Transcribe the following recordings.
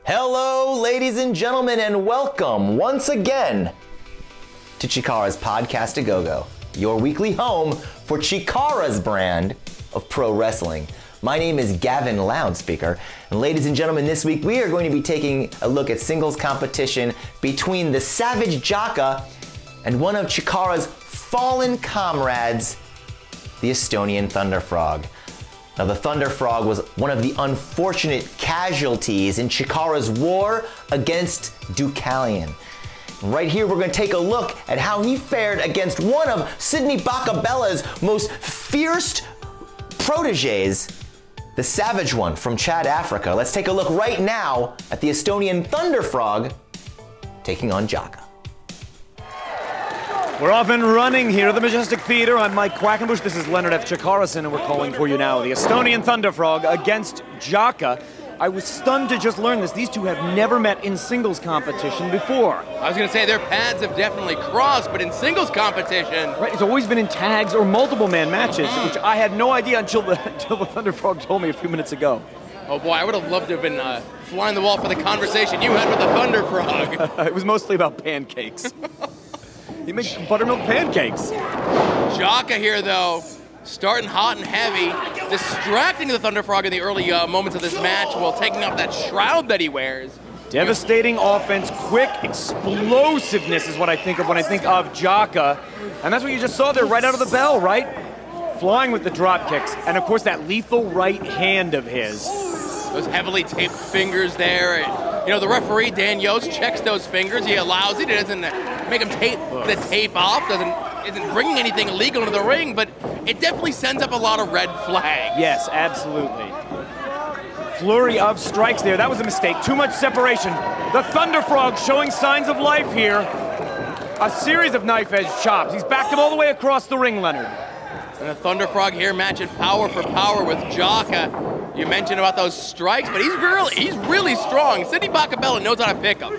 Hello, ladies and gentlemen, and welcome once again to CHIKARA's Podcast-A-Go-Go, your weekly home for CHIKARA's brand of pro wrestling. My name is Gavin Loudspeaker, and ladies and gentlemen, this week we are going to be taking a look at singles competition between the Savage Jaka and one of CHIKARA's fallen comrades, the Estonian ThunderFrog. Now, the ThunderFrog was one of the unfortunate casualties in CHIKARA's war against Deucalion. Right here, we're going to take a look at how he fared against one of Sydney Bakabella's most fierce proteges, the Savage One from Chad, Africa. Let's take a look right now at the Estonian ThunderFrog taking on Jaka. We're off and running here at the Majestic Theater. I'm Mike Quackenbush. This is Leonard F. Chikarason, and we're calling for you now. The Estonian ThunderFrog against Jaka. I was stunned to just learn this. These two have never met in singles competition before. I was going to say their paths have definitely crossed, but in singles competition... Right, it's always been in tags or multiple-man matches, which I had no idea until the ThunderFrog told me a few minutes ago. Oh boy, I would have loved to have been flying the wall for the conversation you had with the ThunderFrog. It was mostly about pancakes. He makes buttermilk pancakes. Jaka here, though, starting hot and heavy, distracting the ThunderFrog in the early moments of this match while taking off that shroud that he wears. Devastating offense, quick explosiveness is what I think of when I think of Jaka. And that's what you just saw there right out of the bell, right? Flying with the drop kicks. And of course that lethal right hand of his. Those heavily taped fingers there. You know, the referee, Dan Yost, checks those fingers. He allows it. He doesn't make him tape the tape off. Isn't bringing anything illegal into the ring, but it definitely sends up a lot of red flags. Yes, absolutely. Flurry of strikes there. That was a mistake. Too much separation. The ThunderFrog showing signs of life here. A series of knife-edge chops. He's backed him all the way across the ring, Leonard. And the ThunderFrog here matching power for power with Jaka. You mentioned about those strikes, but he's really strong. Sydney Bakabella knows how to pick them.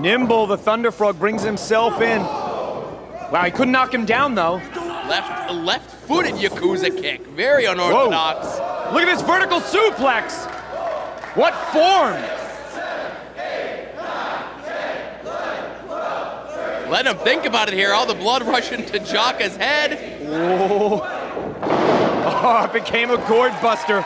Nimble, the ThunderFrog brings himself in. Wow, he couldn't knock him down, though. Left-footed Yakuza kick. Very unorthodox. Whoa. Look at this vertical suplex. What form? Let him think about it here. All the blood rushing to Jaka's head. Whoa. Oh, it became a gourd buster.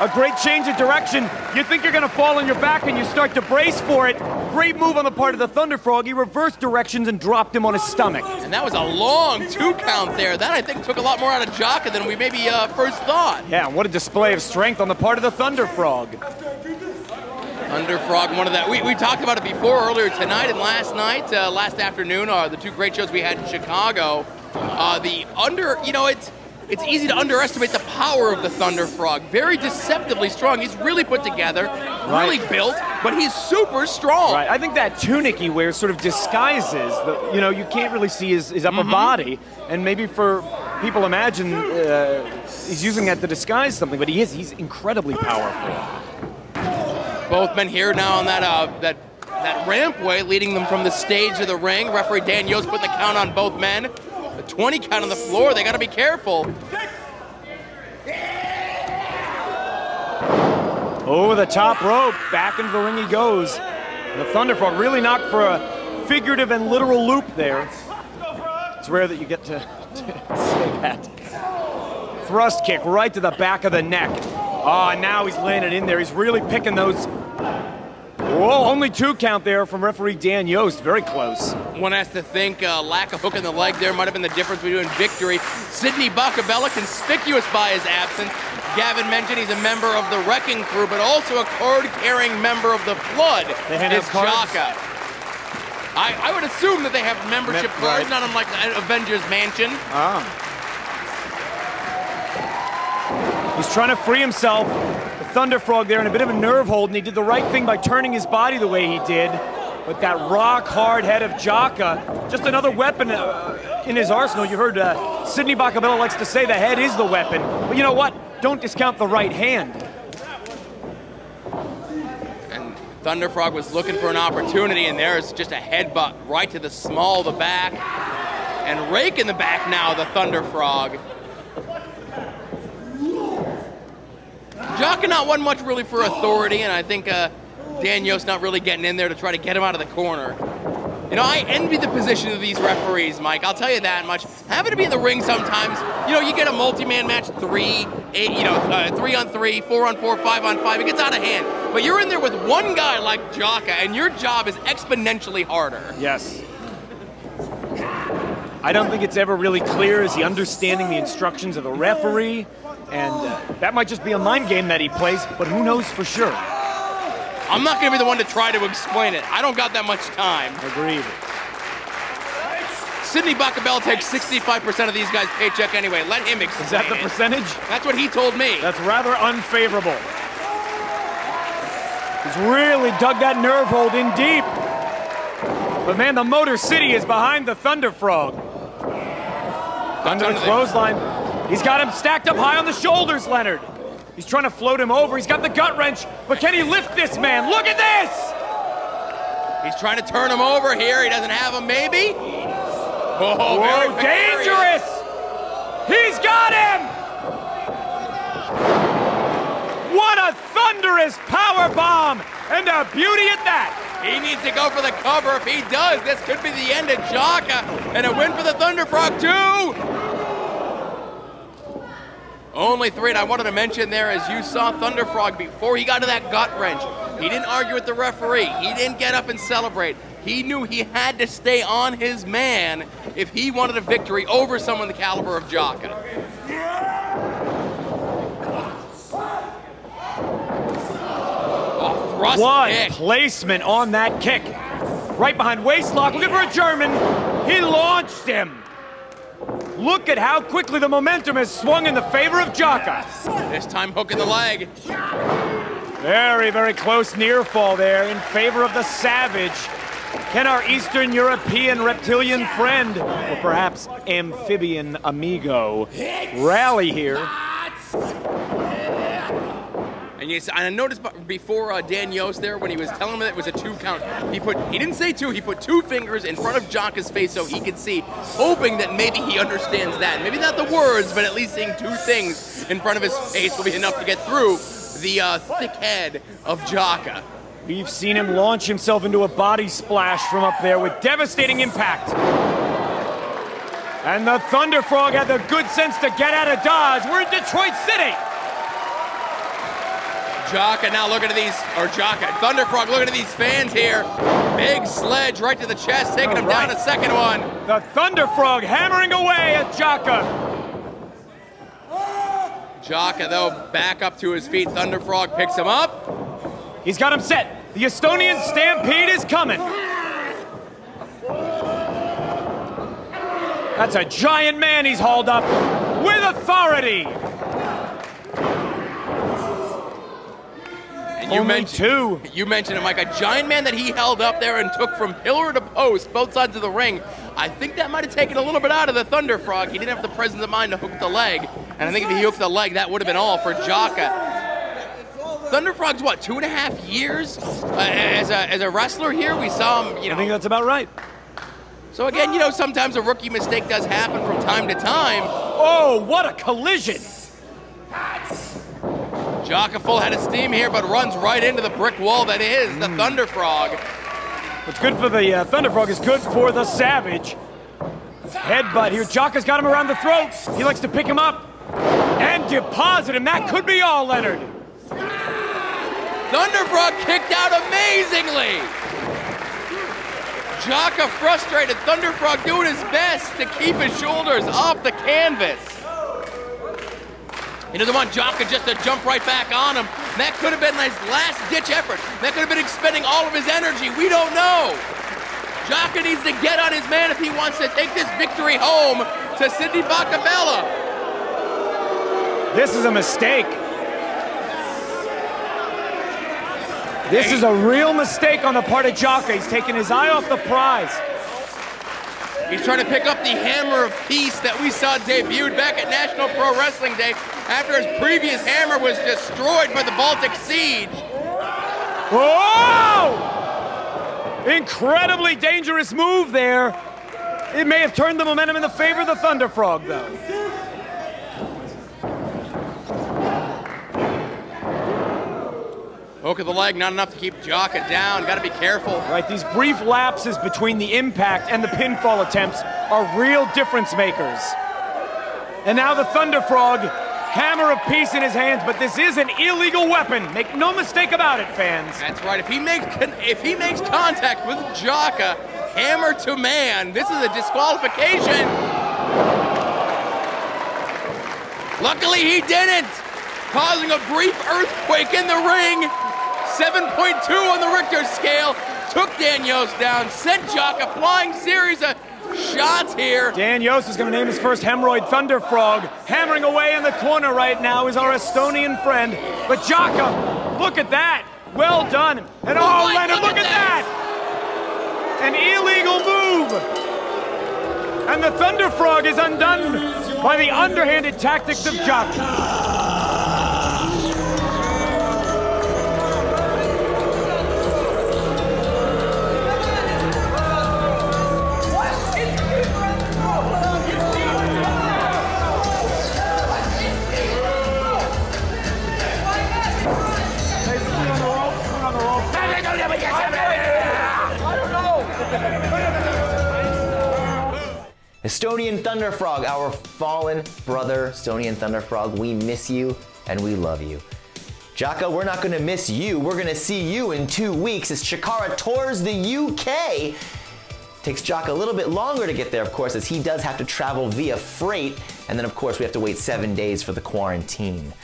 A great change of direction. You think you're gonna fall on your back and you start to brace for it. Great move on the part of the ThunderFrog. He reversed directions and dropped him on his stomach. And that was a long 2 count there. That, I think, took a lot more out of Jaka than we maybe first thought. Yeah, and what a display of strength on the part of the ThunderFrog. ThunderFrog, one of that. We talked about it before, earlier tonight and last night, last afternoon, the two great shows we had in Chicago. It's easy to underestimate the power of the ThunderFrog. Very deceptively strong. He's really put together, really built, but he's super strong. Right. I think that tunic he wears sort of disguises you can't really see his upper body, and maybe for people imagine he's using that to disguise something, but he's incredibly powerful. Both men here now on that rampway leading them from the stage to the ring. Referee Dan Yost putting the count on both men. A 20 count on the floor. They got to be careful. Over the top rope, back into the ring he goes. The ThunderFrog really knocked for a figurative and literal loop there. It's rare that you get to say that. Thrust kick right to the back of the neck. Oh, now he's laying it in there. He's really picking those. Whoa, only 2 count there from referee Dan Yost. Very close. One has to think lack of hook in the leg there might have been the difference between victory. Sydney Bakabella, conspicuous by his absence. Gavin mentioned he's a member of the Wrecking Crew, but also a card-carrying member of the Flood. Is Jaka. I would assume that they have membership cards, not unlike Avengers Mansion. He's trying to free himself. The ThunderFrog there in a bit of a nerve hold, and he did the right thing by turning his body the way he did. But that rock-hard head of Jaka, just another weapon in his arsenal. You heard Sidney Bacabella likes to say the head is the weapon, but you know what? Don't discount the right hand. And ThunderFrog was looking for an opportunity, and there's just a headbutt right to the small of the back. And rake in the back now, the ThunderFrog. Jaka not one much really for authority, and I think Dan Yost not really getting in there to try to get him out of the corner. You know, I envy the position of these referees, Mike. I'll tell you that much. Having to be in the ring sometimes, you know, you get a multi-man match, 3, 8, 3-on-3, 4-on-4, 5-on-5. It gets out of hand. But you're in there with one guy like Jaka, and your job is exponentially harder. Yes. I don't think it's ever really clear. Is he understanding the instructions of the referee? And that might just be a mind game that he plays, but who knows for sure? I'm not going to be the one to try to explain it. I don't got that much time. Agreed. Sidney Bacabella takes 65% of these guys' paycheck anyway. Let him explain. Is that the percentage? That's what he told me. That's rather unfavorable. He's really dug that nerve hold in deep. But man, the Motor City is behind the ThunderFrog. Under the clothesline. He's got him stacked up high on the shoulders, Leonard. He's trying to float him over. He's got the gut wrench, but can he lift this man? Look at this! He's trying to turn him over here. He doesn't have him, maybe? Oh, whoa, dangerous! He's got him! What a thunderous power bomb, and a beauty at that! He needs to go for the cover. If he does, this could be the end of Jaka, and a win for the ThunderFrog, too! Only 3, and I wanted to mention there, as you saw ThunderFrog before he got to that gut wrench, he didn't argue with the referee. He didn't get up and celebrate. He knew he had to stay on his man if he wanted a victory over someone the caliber of Jaka. Oh, thrust what kick. Placement on that kick. Right behind waistlock, looking for a German. He launched him. Look at how quickly the momentum has swung in the favor of Jaka. This time hooking the leg. Very, very close near fall there in favor of the Savage. Can our Eastern European reptilian friend, or perhaps amphibian amigo, rally here? And I noticed before Dan Yost there, when he was telling him that it was a 2 count, he didn't say 2, he put 2 fingers in front of Jaka's face so he could see, hoping that maybe he understands that. Maybe not the words, but at least seeing 2 things in front of his face will be enough to get through the thick head of Jaka. We've seen him launch himself into a body splash from up there with devastating impact. And the ThunderFrog had the good sense to get out of Dodge. We're in Detroit City. Jaka now looking at these, ThunderFrog looking at these fans here. Big sledge right to the chest, taking him down a second one. The ThunderFrog hammering away at Jaka. Jaka, though, back up to his feet. ThunderFrog picks him up. He's got him set. The Estonian Stampede is coming. That's a giant man he's hauled up with authority. You mentioned him, like a giant man that he held up there and took from pillar to post, both sides of the ring. I think that might have taken a little bit out of the ThunderFrog. He didn't have the presence of mind to hook the leg. And I think if he hooked the leg, that would have been all for Jaka. ThunderFrog's what, 2.5 years as a wrestler here? We saw him, I think that's about right. So again, sometimes a rookie mistake does happen from time to time. Oh, what a collision! Jaka full head of steam here, but runs right into the brick wall that is the ThunderFrog. What's good for the ThunderFrog is good for the Savage. Headbutt here. Jaka's got him around the throat. He likes to pick him up and deposit him. That could be all, Leonard. ThunderFrog kicked out amazingly. Jaka frustrated. ThunderFrog doing his best to keep his shoulders off the canvas. He doesn't want Jaka just to jump right back on him. That could have been his last-ditch effort. That could have been expending all of his energy. We don't know. Jaka needs to get on his man if he wants to take this victory home to Sidney Bacabella. This is a mistake. This is a real mistake on the part of Jaka. He's taking his eye off the prize. He's trying to pick up the hammer of peace that we saw debuted back at National Pro Wrestling Day after his previous hammer was destroyed by the Baltic Siege. Whoa! Incredibly dangerous move there. It may have turned the momentum in the favor of the ThunderFrog, though. Hook of the leg, not enough to keep Jaka down. Got to be careful. Right, these brief lapses between the impact and the pinfall attempts are real difference makers. And now the ThunderFrog, hammer of peace in his hands, but this is an illegal weapon. Make no mistake about it, fans. That's right. If he makes contact with Jaka, hammer to man, this is a disqualification. Luckily, he didn't, causing a brief earthquake in the ring. 7.2 on the Richter scale, took Dan Yost down, sent Jaka flying series of shots here. Dan Yost is going to name his first hemorrhoid ThunderFrog. Hammering away in the corner right now is our Estonian friend. But Jaka, look at that. Well done. And oh, Leonard, look at that. An illegal move. And the ThunderFrog is undone by the underhanded tactics of Jaka. Estonian ThunderFrog, our fallen brother, Estonian ThunderFrog, we miss you and we love you. Jaka, we're not gonna miss you. We're gonna see you in 2 weeks as Chikara tours the UK. Takes Jaka a little bit longer to get there, of course, as he does have to travel via freight. And then, of course, we have to wait 7 days for the quarantine.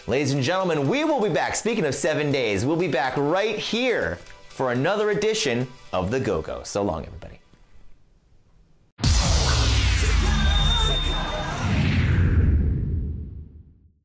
Ladies and gentlemen, we will be back. Speaking of 7 days, we'll be back right here for another edition of the Go-Go. So long, everybody.